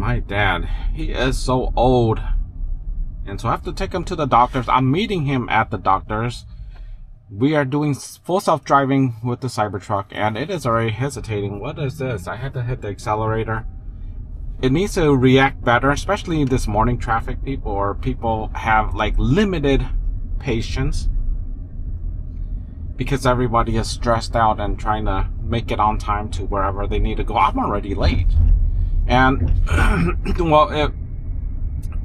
my dad. He is so old. And so I have to take him to the doctor's. I'm meeting him at the doctor's. We are doing full self-driving with the Cybertruck, and it is already hesitating. What is this? I had to hit the accelerator. It needs to react better, especially this morning traffic. People have like limited patience because everybody is stressed out and trying to make it on time to wherever they need to go. I'm already late. And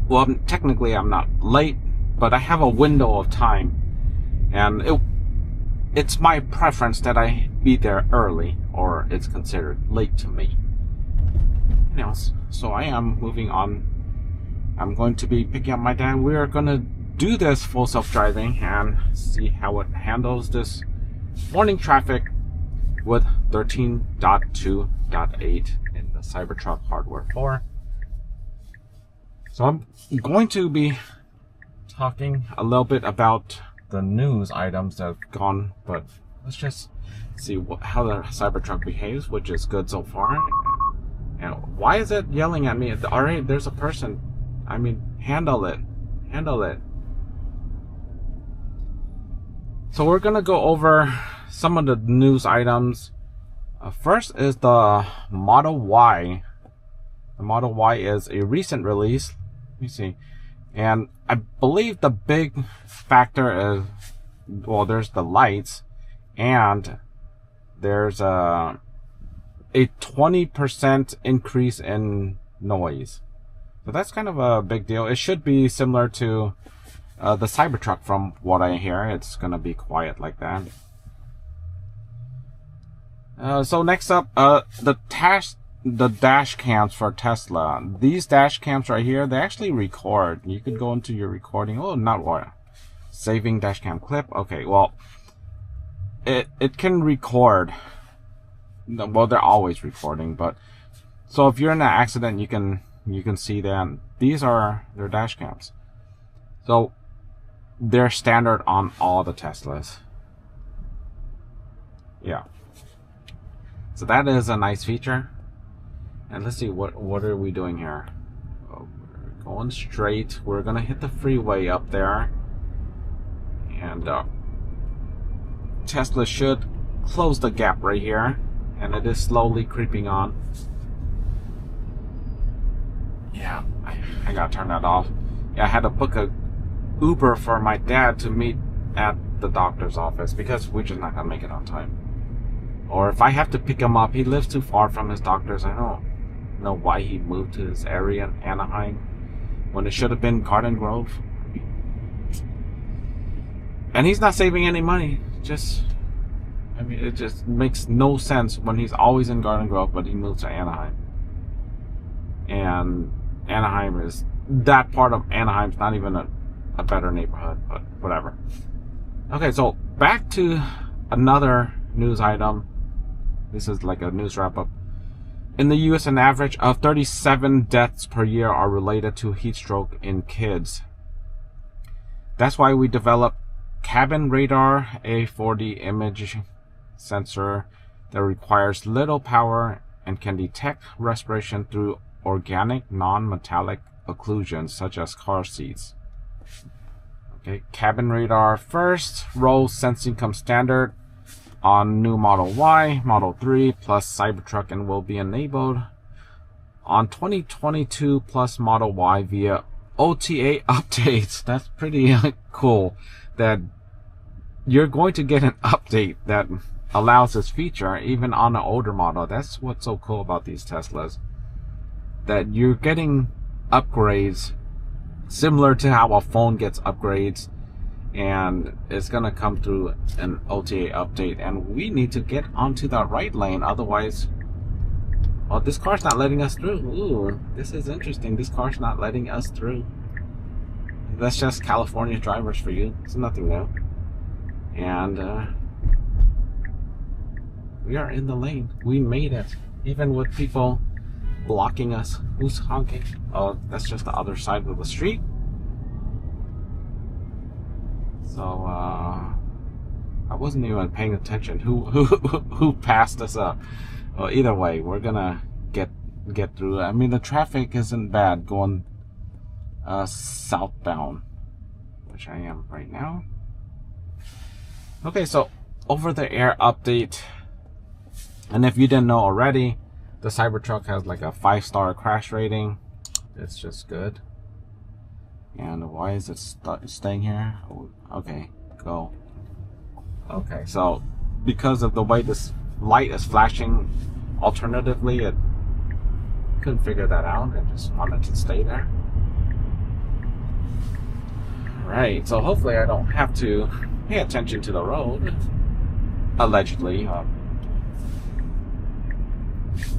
well, technically I'm not late, but I have a window of time, and it's my preference that I be there early, or it's considered late to me. So I am moving on. I'm going to be picking up my dad. We are going to do this full self-driving and see how it handles this morning traffic with 13.2.8 in the Cybertruck hardware 4. So I'm going to be talking a little bit about the news items that have gone, but let's just see how the Cybertruck behaves, which is good so far. And why is it yelling at me? Alright, there's a person. I mean, handle it. Handle it. So we're gonna go over some of the news items. First is the Model Y. The Model Y is a recent release. Let me see. And I believe the big factor is, well, there's the lights, and there's a 20% increase in noise. So that's kind of a big deal. It should be similar to the Cybertruck from what I hear. It's gonna be quiet like that. So next up, the dash cams for Tesla. These dash cams right here, they actually record. You could go into your recording. Oh, not what? Saving dash cam clip. Okay, well, it can record. Well, they're always recording, but so if you're in an accident, you can see that these are their dash cams. So they're standard on all the Teslas. Yeah. So that is a nice feature. And let's see, what are we doing here? Oh, we're going straight. We're gonna hit the freeway up there, and Tesla should close the gap right here, and it is slowly creeping on. Yeah, I gotta turn that off. Yeah, I had to book a Uber for my dad to meet at the doctor's office because we're just not gonna make it on time. Or if I have to pick him up, he lives too far from his doctor's. I don't know why he moved to this area in Anaheim when it should have been Garden Grove. And he's not saving any money. I mean, it just makes no sense when he's always in Garden Grove, but he moved to Anaheim. And Anaheim is, that part of Anaheim's not even a better neighborhood, but whatever. Okay, so back to another news item. This is like a news wrap-up. In the US, an average of 37 deaths per year are related to heat stroke in kids. That's why we developed cabin radar, a 4D image sensor that requires little power and can detect respiration through organic non-metallic occlusions such as car seats. Okay, cabin radar first. Roll sensing comes standard on new Model Y, Model 3 plus Cybertruck, and will be enabled on 2022 plus Model Y via OTA updates. That's pretty cool that you're going to get an update that allows this feature even on an older model. That's what's so cool about these Teslas, that you're getting upgrades similar to how a phone gets upgrades, and it's gonna come through an OTA update, and we need to get onto the right lane. Otherwise, oh, this car's not letting us through. Ooh, this is interesting. This car's not letting us through. That's just California drivers for you. It's nothing new. And we are in the lane. We made it, even with people blocking us. Who's honking? Oh, that's just the other side of the street. So I wasn't even paying attention who passed us up. Well, either way, we're gonna get get through. I mean, the traffic isn't bad going southbound, which I am right now. Okay, so over-the-air update. And if you didn't know already, the Cybertruck has like a 5-star crash rating. It's just good. And why is it staying here? Oh, okay, go. Okay, so because of the way this light is flashing alternatively, it couldn't figure that out and just wanted to stay there. Right, so hopefully I don't have to pay attention to the road. Allegedly.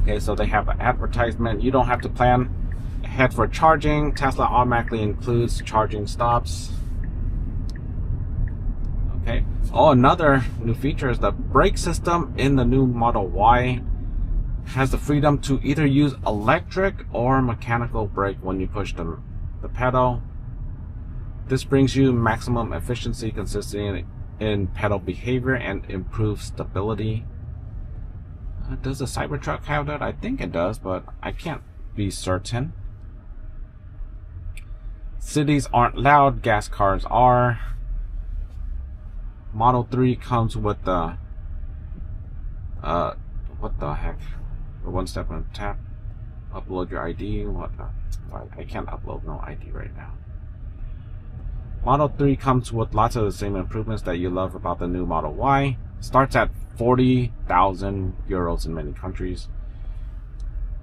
Okay, so they have an advertisement. You don't have to plan ahead for charging. Tesla automatically includes charging stops. Okay. Oh, another new feature is the brake system in the new Model Y has the freedom to either use electric or mechanical brake when you push the pedal. This brings you maximum efficiency, consistency in pedal behavior, and improved stability. Does the Cybertruck have that? I think it does, but I can't be certain. Cities aren't loud, gas cars are. Model 3 comes with the what the heck? One step and tap. Upload your ID. What the? I can't upload no ID right now. Model 3 comes with lots of the same improvements that you love about the new Model Y. Starts at 40,000 euros in many countries.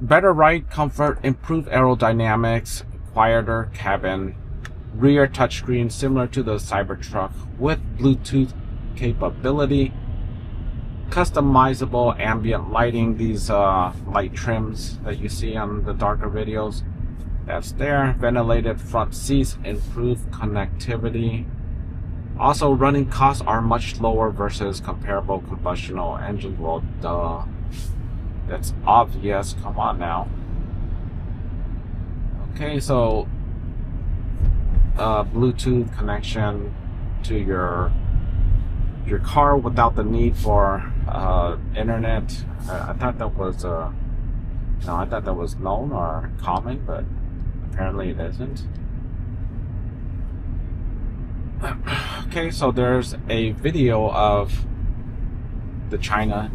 Better ride comfort, improved aerodynamics, quieter cabin, rear touchscreen similar to the Cybertruck with Bluetooth capability, customizable ambient lighting, these light trims that you see on the darker videos. That's there. Ventilated front seats, improved connectivity. Also, running costs are much lower versus comparable combustional engine. Well, duh. That's obvious. Come on now. Okay, so Bluetooth connection to your car without the need for internet. I thought that was I thought that was known or common, but apparently it isn't. Okay, so there's a video of the China.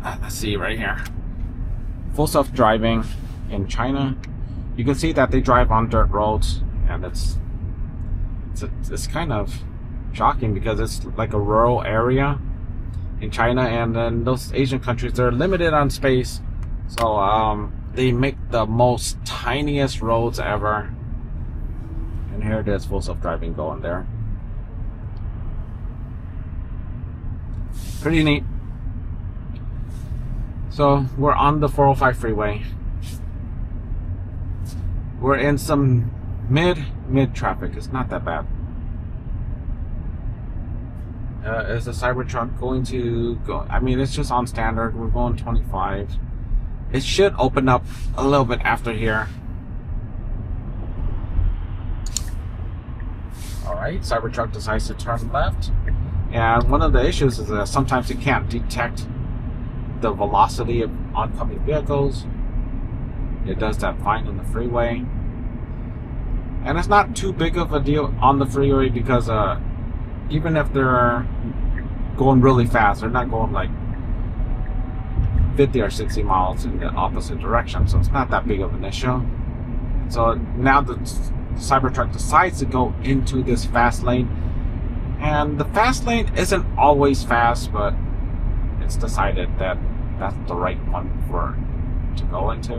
Let's see right here. Full self-driving in China. You can see that they drive on dirt roads, and it's kind of shocking because it's like a rural area in China, and then those Asian countries, they're limited on space, so they make the most tiniest roads ever. And here it is, full self-driving going there. Pretty neat. So we're on the 405 freeway. We're in some mid traffic. It's not that bad. Is the Cybertruck going to go? I mean, it's just on standard. We're going 25. It should open up a little bit after here. Alright, Cybertruck decides to turn left. And one of the issues is that sometimes it can't detect the velocity of oncoming vehicles. It does that fine in the freeway. And it's not too big of a deal on the freeway because even if they're going really fast, they're not going like 50 or 60 miles in the opposite direction, so it's not that big of an issue. So now the Cybertruck decides to go into this fast lane, and the fast lane isn't always fast, but it's decided that that's the right one for to go into.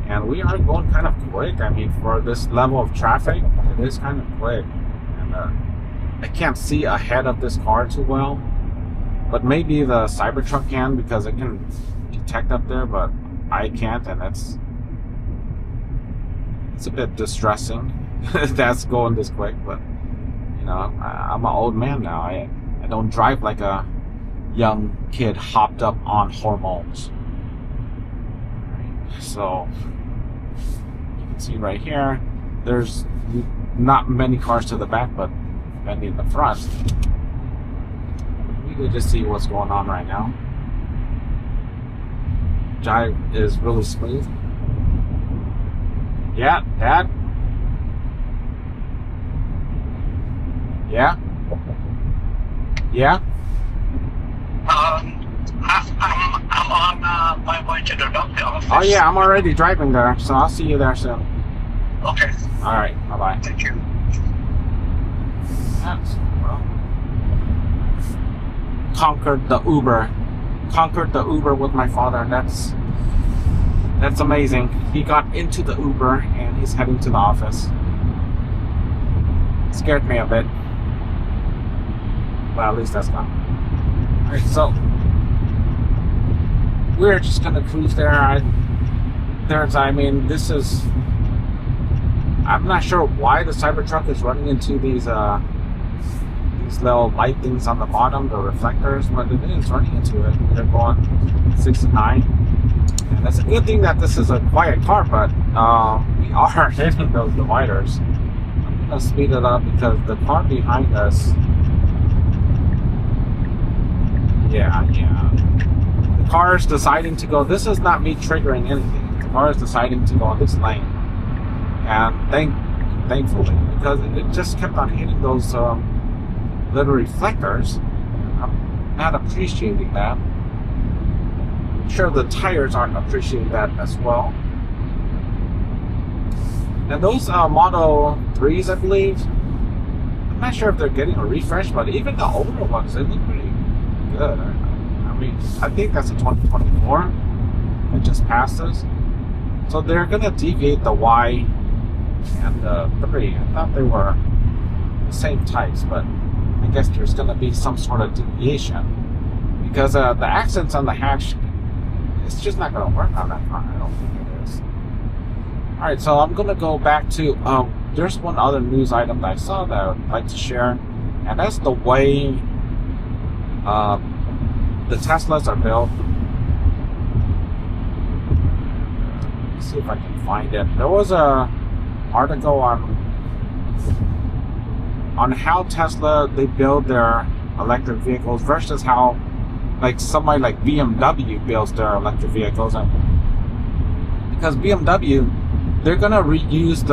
And we are going kind of quick. I mean, for this level of traffic, it is kind of quick. And I can't see ahead of this car too well, but maybe the Cybertruck can because it can detect up there, but I can't, and it's a bit distressing. That's going this quick, but you know, I'm an old man now. I don't drive like a young kid hopped up on hormones. So you can see right here, there's not many cars to the back, but many in the front. We could just see what's going on right now. drive is really smooth. Yeah, Dad? Yeah? Yeah? I'm on my way to the doctor office. Oh yeah, I'm already driving there, so I'll see you there soon. Okay. Alright, bye-bye. Thank you. That's, well, conquered the Uber. Conquered the Uber with my father. That's amazing. He got into the Uber and he's heading to the office. Scared me a bit. Well, at least that's gone. Alright, so we're just gonna cruise there. This is, I'm not sure why the Cybertruck is running into these little light things on the bottom, the reflectors, but it is running into it. They're going 69, and that's a good thing that this is a quiet car, but we are hitting those dividers. I'm gonna speed it up because the car behind us, yeah, the car is deciding to go. This is not me triggering anything. The car is deciding to go on this lane, and thankfully, because it just kept on hitting those little reflectors. I'm not appreciating that. I'm sure the tires aren't appreciating that as well. And those Model 3s, I believe, I'm not sure if they're getting a refresh, but even the older ones, they look pretty good. I think that's a 2024. It just passed us. So they're gonna deviate the Y and the 3. I thought they were the same types, but I guess there's gonna be some sort of deviation because the accents on the hatch, it's just not gonna work on that car. I don't think it is. Alright, so I'm gonna go back to there's one other news item that I saw that I would like to share, and that's the way the Teslas are built. Let me see if I can find it. There was a article on how Tesla, they build their electric vehicles versus how like somebody like BMW builds their electric vehicles. And because BMW, they're gonna reuse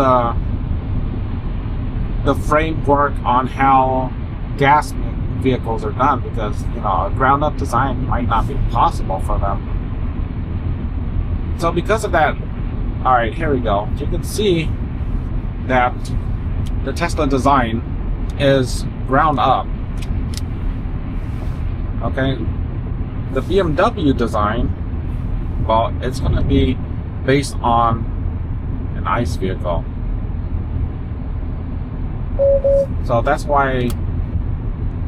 the framework on how gas vehicles are done, because a ground up design might not be possible for them. So because of that, all right, here we go. You can see that the Tesla design is ground up. Okay, the BMW design, well, it's going to be based on an ICE vehicle. So that's why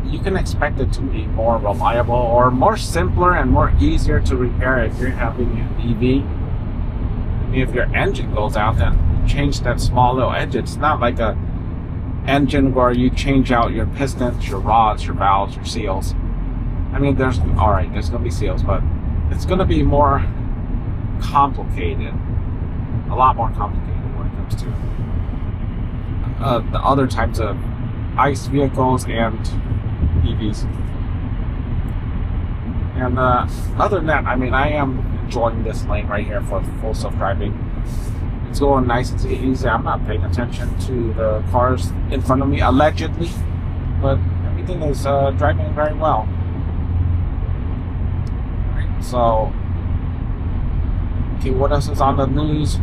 you can expect it to be more reliable or more simpler and more easier to repair if you're having an EV. If your engine goes out, then change that small little engine. It's not like a engine where you change out your pistons, your rods, your valves, your seals. There's gonna be seals, but it's gonna be more complicated, a lot more complicated when it comes to the other types of ICE vehicles and EVs. And other than that, I am enjoying this lane right here for full self-driving. It's going nice and easy. I'm not paying attention to the cars in front of me, allegedly, but everything is driving very well. Right, so, okay, what else is on the news?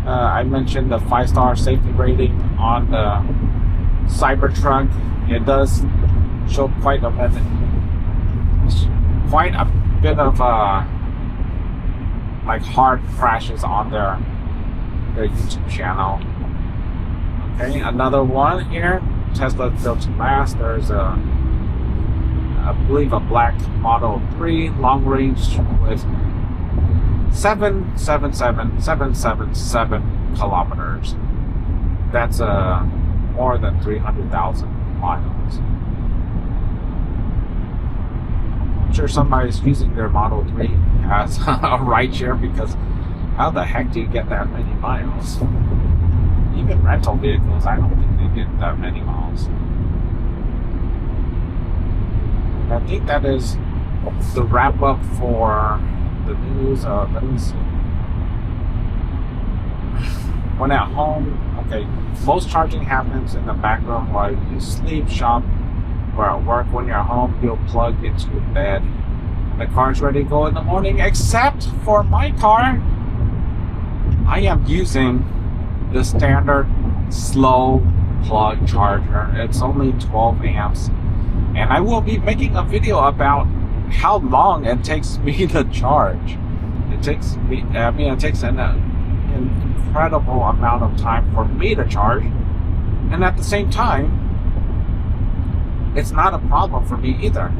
I mentioned the 5-star safety rating on the Cybertruck. It does show quite a bit of like hard crashes on their YouTube channel. Okay, another one here. Tesla built to last. There's I believe a black Model 3 long range with 777 kilometers. That's more than 300,000 miles. I'm sure somebody's using their Model 3 as a rideshare, because how the heck do you get that many miles? Even rental vehicles, I don't think they get that many miles. I think that is the wrap up for the news. Let me see. When at home, okay, most charging happens in the back room while you sleep, shop, or at work. When you're home, you'll plug into your bed. And the car's ready to go in the morning, except for my car. I am using the standard slow plug charger. It's only 12 amps. And I will be making a video about how long it takes me to charge. It takes me, it takes an incredible amount of time for me to charge. And at the same time, it's not a problem for me either.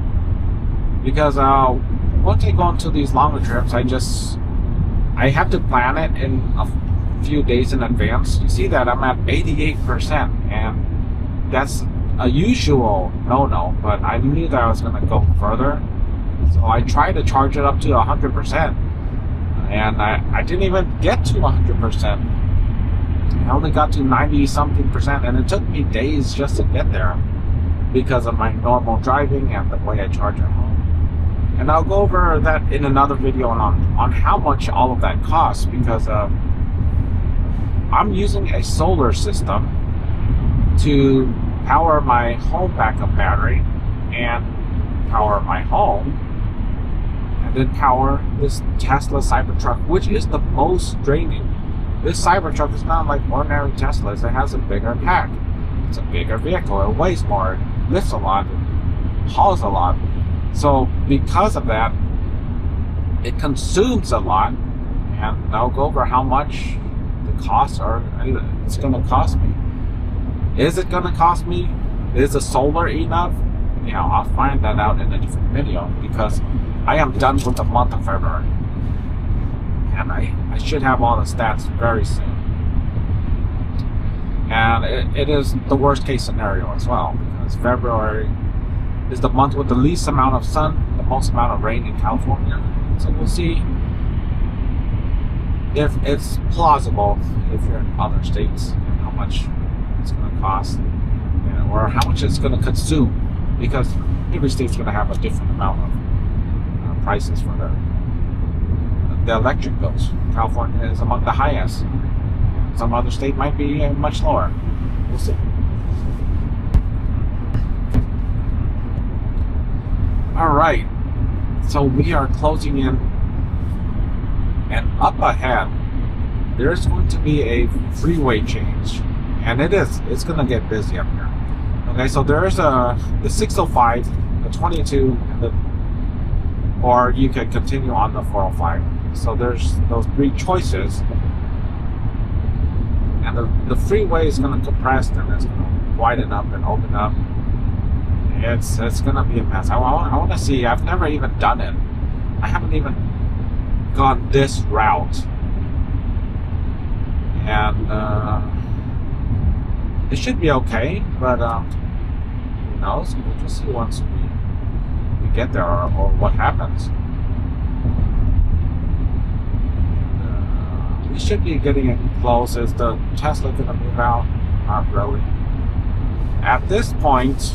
Because once I go into these longer trips, I have to plan it in a few days in advance. You see that I'm at 88%, and that's a usual no-no, but I knew that I was going to go further. So I tried to charge it up to 100%, and I didn't even get to 100%. I only got to 90-something%, and it took me days just to get there because of my normal driving and the way I charge at home. And I'll go over that in another video on how much all of that costs, because I'm using a solar system to power my home backup battery and power my home, and then power this Tesla Cybertruck, which is the most draining. This Cybertruck is not like ordinary Teslas. It has a bigger pack. It's a bigger vehicle. It weighs more. It lifts a lot. It hauls a lot. So because of that, it consumes a lot. And I'll go over how much the costs are. It's going to cost me. Is it going to cost me? Is the solar enough? You know, I'll find that out in a different video, because I am done with the month of February. And I should have all the stats very soon. And it is the worst case scenario as well, because February is the month with the least amount of sun, the most amount of rain in California. So we'll see if it's plausible if you're in other states, and how much it's going to cost, or how much it's going to consume, because every state's going to have a different amount of prices for the electric bills. California is among the highest. Some other state might be much lower. We'll see. All right, so we are closing in, and up ahead there's going to be a freeway change, and it's going to get busy up here. Okay, so there's the 605, the 22, and or you can continue on the 405. So there's those three choices, and the freeway is going to compress, and it's going to widen up and open up. It's going to be a mess. I want to see. I've never even done it. I haven't even gone this route, and it should be okay. But who knows? We'll just see once we get there, or what happens. We should be getting it close. Is the Tesla going to move out? Not really. At this point,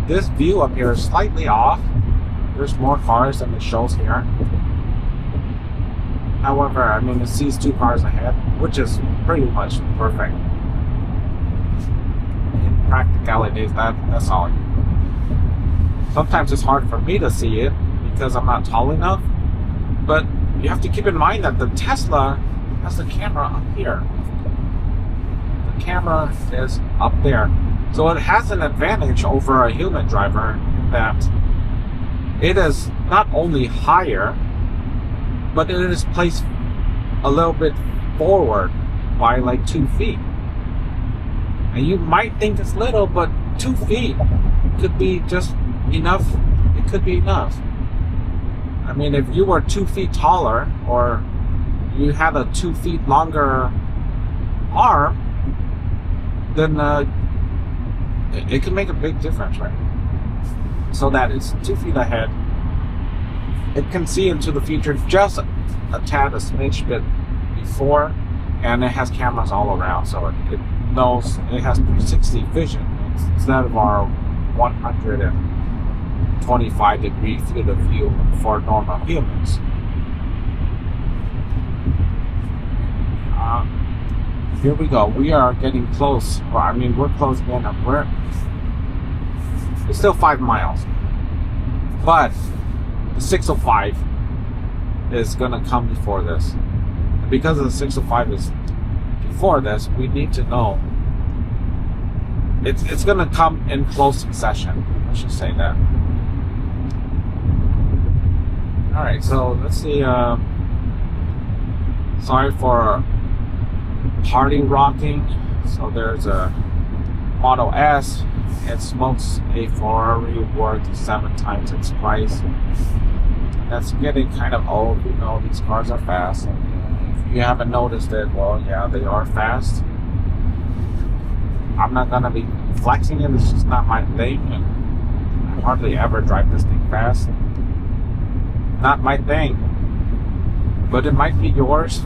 this view up here is slightly off. There's more cars than it shows here. However, I mean, it sees two cars ahead, which is pretty much perfect. In practicalities, that's all. Sometimes it's hard for me to see it because I'm not tall enough, but you have to keep in mind that the Tesla has the camera up here. The camera is up there. So it has an advantage over a human driver in that it is not only higher, but it is placed a little bit forward by like 2 feet. And you might think it's little, but 2 feet could be just enough. It could be enough. I mean, if you were 2 feet taller, or you had a 2 feet longer arm, then it can make a big difference, right? So that it's 2 feet ahead. It can see into the future just a tad, a smidge bit before, and it has cameras all around, so it knows. It has 360 vision instead of our 100 25-degree field of view for normal humans. Here we go. We are getting close. Well, I mean, we're closing in. It's still 5 miles. But the 605 is going to come before this. And because the 605 is before this, we need to know it's going to come in close succession. I should say that. Alright, so let's see. Sorry for party rocking. So there's a Model S. It smokes a Ferrari worth 7 times its price. That's getting kind of old. You know, these cars are fast. If you haven't noticed it, well, yeah, they are fast. I'm not gonna be flexing it. It's just not my thing, and I hardly ever drive this thing fast. Not my thing, but it might be yours.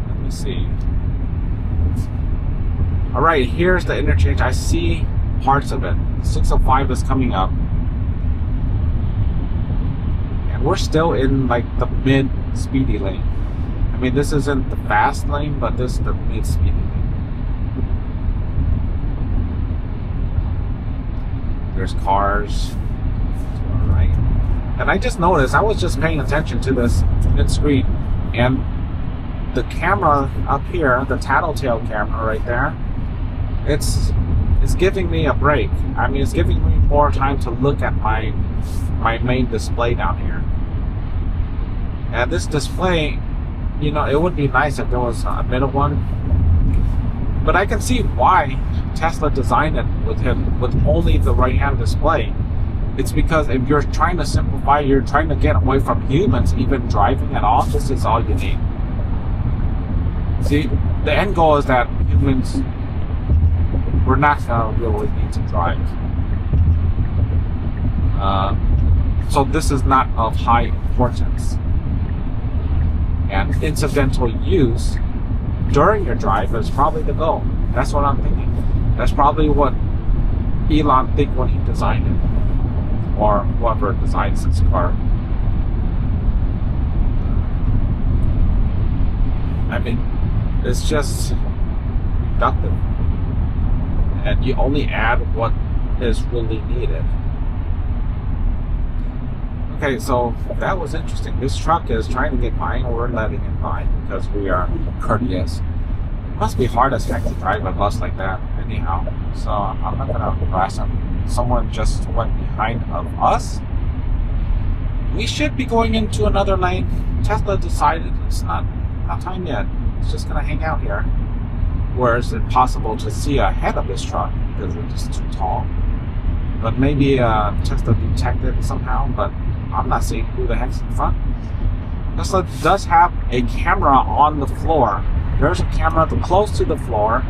Let me see. All right, here's the interchange. I see parts of it. 605 is coming up, and we're still in like the mid speedy lane. I mean, this isn't the fast lane, but this is the mid speedy lane. There's cars. Right. And I just noticed, I was just paying attention to this mid-screen, and the camera up here, the tattletale camera right there, it's giving me a break. I mean, it's giving me more time to look at my main display down here. And this display, you know, it would be nice if there was a middle one, but I can see why Tesla designed it with only the right-hand display. It's because if you're trying to simplify, you're trying to get away from humans even driving at all, this is all you need. See, the end goal is that humans, we're not going to really need to drive. So this is not of high importance. And incidental use during your drive is probably the goal. That's what I'm thinking. That's probably what Elon think when he designed it. Or whoever designs this car. I mean, it's just reductive, and you only add what is really needed. Okay, so that was interesting. This truck is trying to get by, and we're letting it by because we are courteous. It must be hard as heck to drive a bus like that anyhow, so I'm not gonna harass him. Someone just went behind of us. We should be going into another lane. Tesla decided it's not time yet. It's just gonna hang out here. Where it's impossible to see ahead of this truck because it's just too tall. But maybe Tesla detected somehow, but I'm not seeing who the heck's in front. Tesla does have a camera on the floor. There's a camera close to the floor,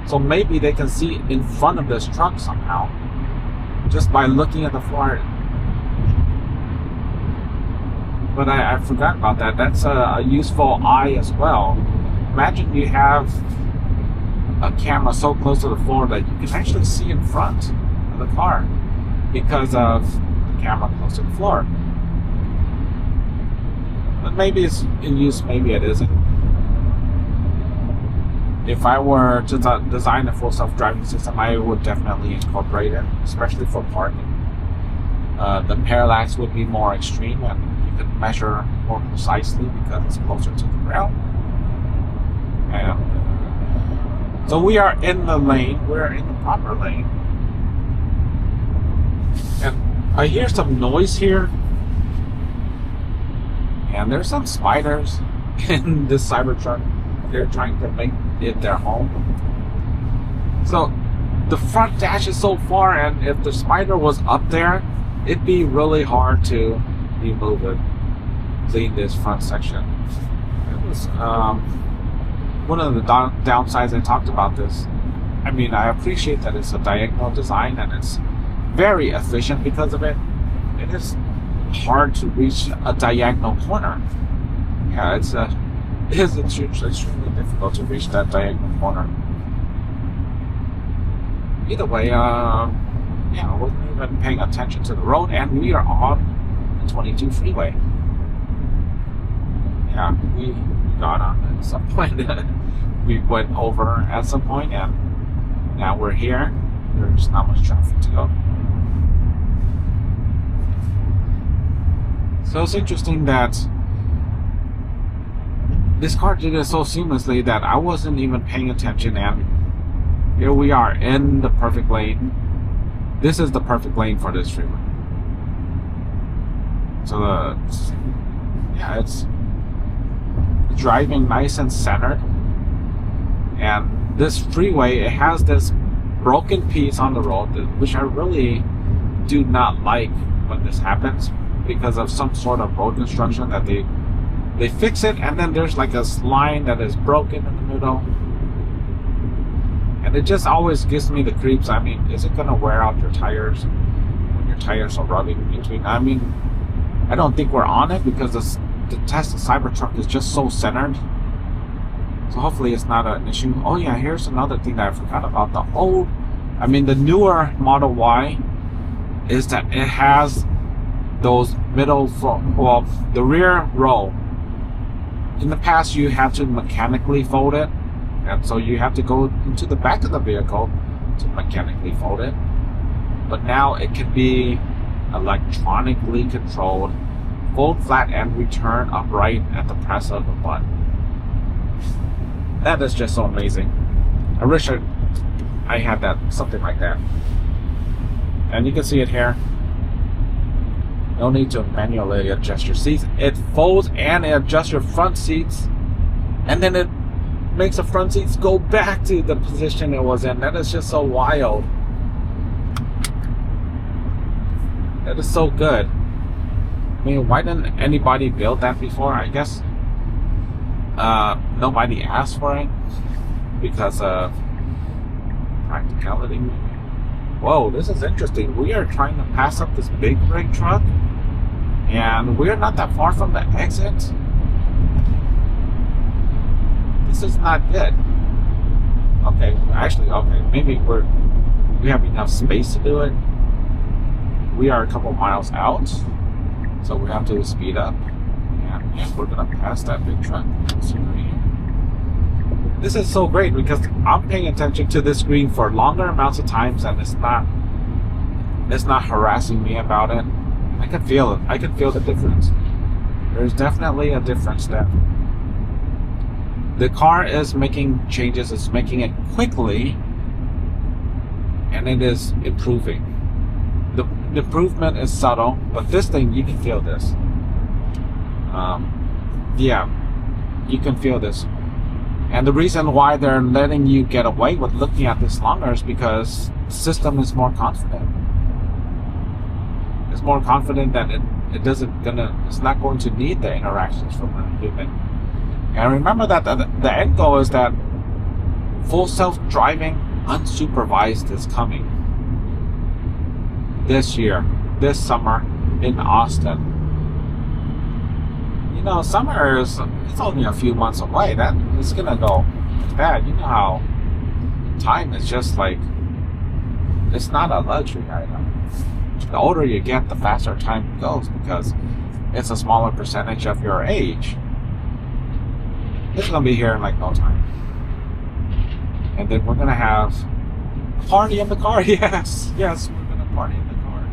so maybe they can see in front of this truck somehow. Just by looking at the floor. But I forgot about that. That's a useful eye as well. Imagine you have a camera so close to the floor that you can actually see in front of the car because of the camera close to the floor. But maybe it's in use, maybe it isn't. If I were to design a full self-driving system, I would definitely incorporate it, especially for parking. The parallax would be more extreme, and you could measure more precisely because it's closer to the ground. And so we are in the lane. We're in the proper lane. And I hear some noise here. And there's some spiders in this Cybertruck. They're trying to make it their home. So the front dash is so far, and if the spider was up there, it'd be really hard to remove it, clean this front section. It was one of the downsides. I talked about this. I mean, I appreciate that it's a diagonal design and it's very efficient because of it. It is hard to reach a diagonal corner. Yeah, it is extremely difficult to reach that diagonal corner. Either way, Yeah, I wasn't even paying attention to the road, and we are on the 22 freeway. Yeah, we got on at some point. We went over at some point, and now we're here. There's not much traffic to go. So it's interesting that this car did it so seamlessly that I wasn't even paying attention, and here we are in the perfect lane. This is the perfect lane for this freeway. So it's driving nice and centered. And this freeway, it has this broken piece on the road, which I really do not like when this happens, because of some sort of road construction that they fix it, and then there's like a line that is broken in the middle, and it just always gives me the creeps. I mean, is it gonna wear out your tires when your tires are rubbing between? I mean, I don't think we're on it because the Tesla Cybertruck is just so centered. So hopefully it's not an issue. Oh yeah, here's another thing that I forgot about. The newer Model Y is that it has those the rear row. In the past, you have to mechanically fold it, and so you have to go into the back of the vehicle to mechanically fold it. But now it can be electronically controlled, fold flat and return upright at the press of a button. That is just so amazing. I wish I had something like that. And you can see it here. No need to manually adjust your seats. It folds and it adjusts your front seats, and then it makes the front seats go back to the position it was in. That is just so wild. That is so good. I mean, why didn't anybody build that before? I guess nobody asked for it because of practicality. Whoa, this is interesting. We are trying to pass up this big rig truck, and we're not that far from the exit. This is not good. Okay, maybe we have enough space to do it. We are a couple miles out, so we have to speed up, and we're gonna pass that big truck. This is so great because I'm paying attention to this screen for longer amounts of times, and it's not harassing me about it. I can feel it. I can feel the difference. There's definitely a difference there. The car is making changes. It's making it quickly, and it is improving. The improvement is subtle, but this thing, you can feel this. Yeah, you can feel this. And the reason why they're letting you get away with looking at this longer is because the system is more confident. It's more confident that it's not going to need the interactions from a human. And remember that the end goal is that full self-driving unsupervised is coming this year, this summer in Austin. You know, summer it's only a few months away. That it's gonna go bad. You know how time is just like, it's not a luxury item. The older you get, the faster time goes because it's a smaller percentage of your age. It's gonna be here in like no time. And then we're gonna have a party in the car. Yes, we're gonna party in the car.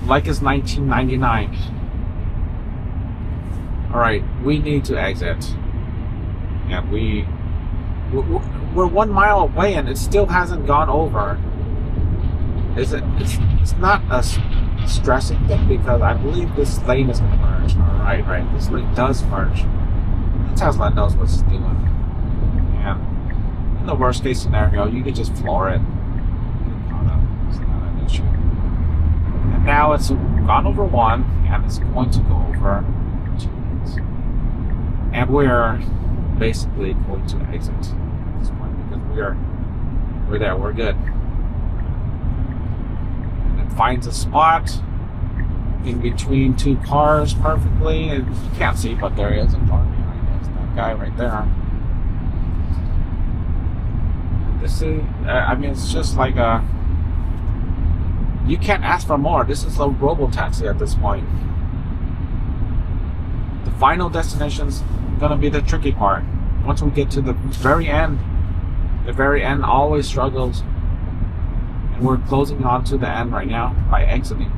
Like it's 1999. Alright, we need to exit. And we're 1 mile away and it still hasn't gone over. It's not a stressing thing because I believe this lane is going to merge. Right, this lane does merge. Tesla knows what it's doing. And in the worst case scenario, you could just floor it. It's not an issue. And now it's gone over 1 and it's going to go over 2 lanes. And we're basically going to exit at this point because we're there, we're good. Finds a spot in between 2 cars perfectly, and you can't see, but there is a car behind us. That guy right there. This is, it's just like you can't ask for more. This is a robo-taxi at this point. The final destination's gonna be the tricky part. Once we get to the very end always struggles. And we're closing on to the end right now by exiting.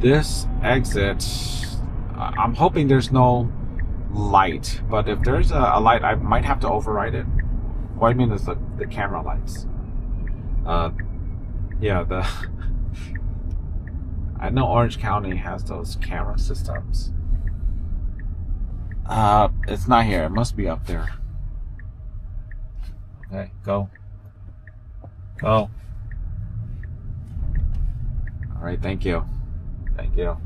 This exit, I'm hoping there's no light, but if there's a light, I might have to override it. What I mean is the camera lights. Yeah, I know Orange County has those camera systems. It's not here. It must be up there. Okay, go. Go. All right, thank you. Thank you.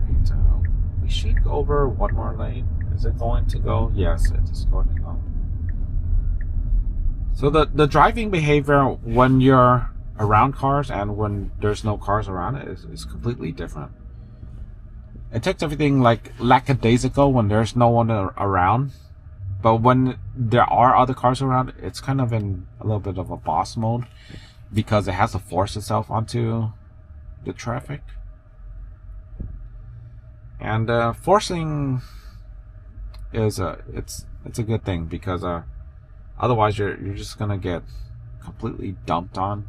Right, we should go over one more lane. Is it going to go? Yes, it is going to go. So the driving behavior when you're around cars and when there's no cars around it is completely different. It takes everything like lackadaisical when there's no one around, but when there are other cars around, it's kind of in a little bit of a boss mode because it has to force itself onto the traffic. And forcing is it's a good thing because otherwise you're just gonna get completely dumped on,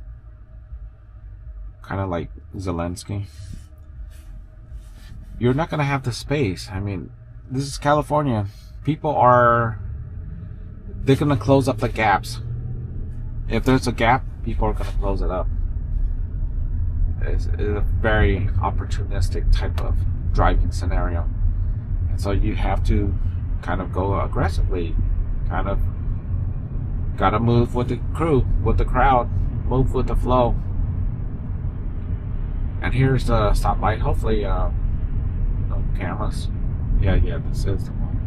kind of like Zelensky. You're not gonna have the space. I mean, this is California. They're gonna close up the gaps. If there's a gap, people are gonna close it up. It's a very opportunistic type of driving scenario, and so you have to kind of go aggressively, kind of gotta move with the crew, with the crowd, move with the flow. And here's the stoplight. Hopefully no cameras. Yeah, this is the one.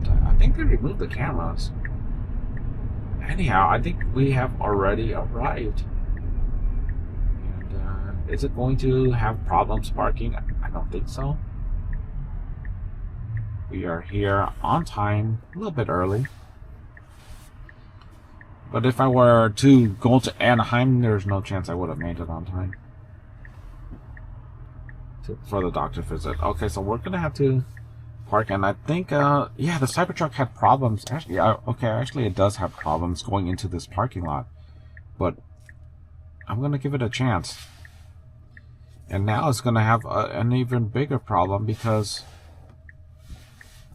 But I think they removed the cameras. Anyhow, I think we have already arrived. And is it going to have problems parking? I don't think so. We are here on time, a little bit early. But if I were to go to Anaheim, there's no chance I would have made it on time for the doctor visit. Okay, so we're gonna have to park, and I think, yeah, the Cybertruck had problems. Actually, actually, it does have problems going into this parking lot, but I'm gonna give it a chance. And now it's gonna have an even bigger problem because,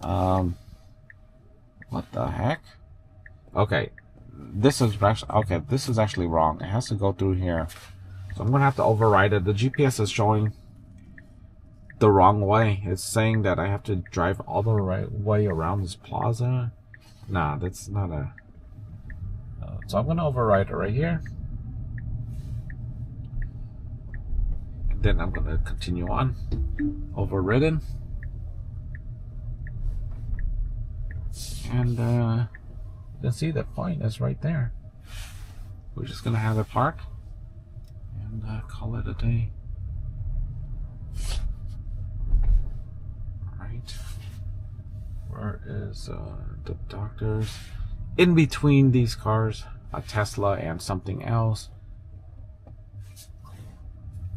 what the heck? Okay. This is actually wrong. It has to go through here. So I'm gonna have to override it. The GPS is showing the wrong way. It's saying that I have to drive all the right way around this plaza. Nah, that's not a... so I'm gonna override it right here. And then I'm gonna continue on. Overridden. And you can see the point is right there. We're just gonna have it park and call it a day. Alright. Where is the doctor's? In between these cars, a Tesla and something else.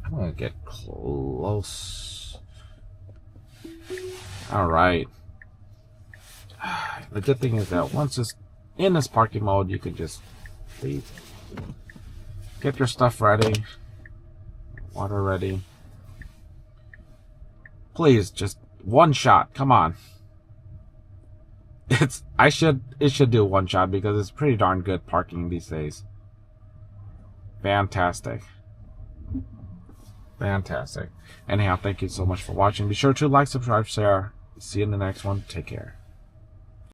I'm gonna get close. Alright. The good thing is that once it's in this parking mode, you can just leave. Get your stuff ready. Water ready. Please, just one shot. Come on. It should do one shot because it's pretty darn good parking these days. Fantastic. Fantastic. Anyhow, thank you so much for watching. Be sure to like, subscribe, share. See you in the next one. Take care.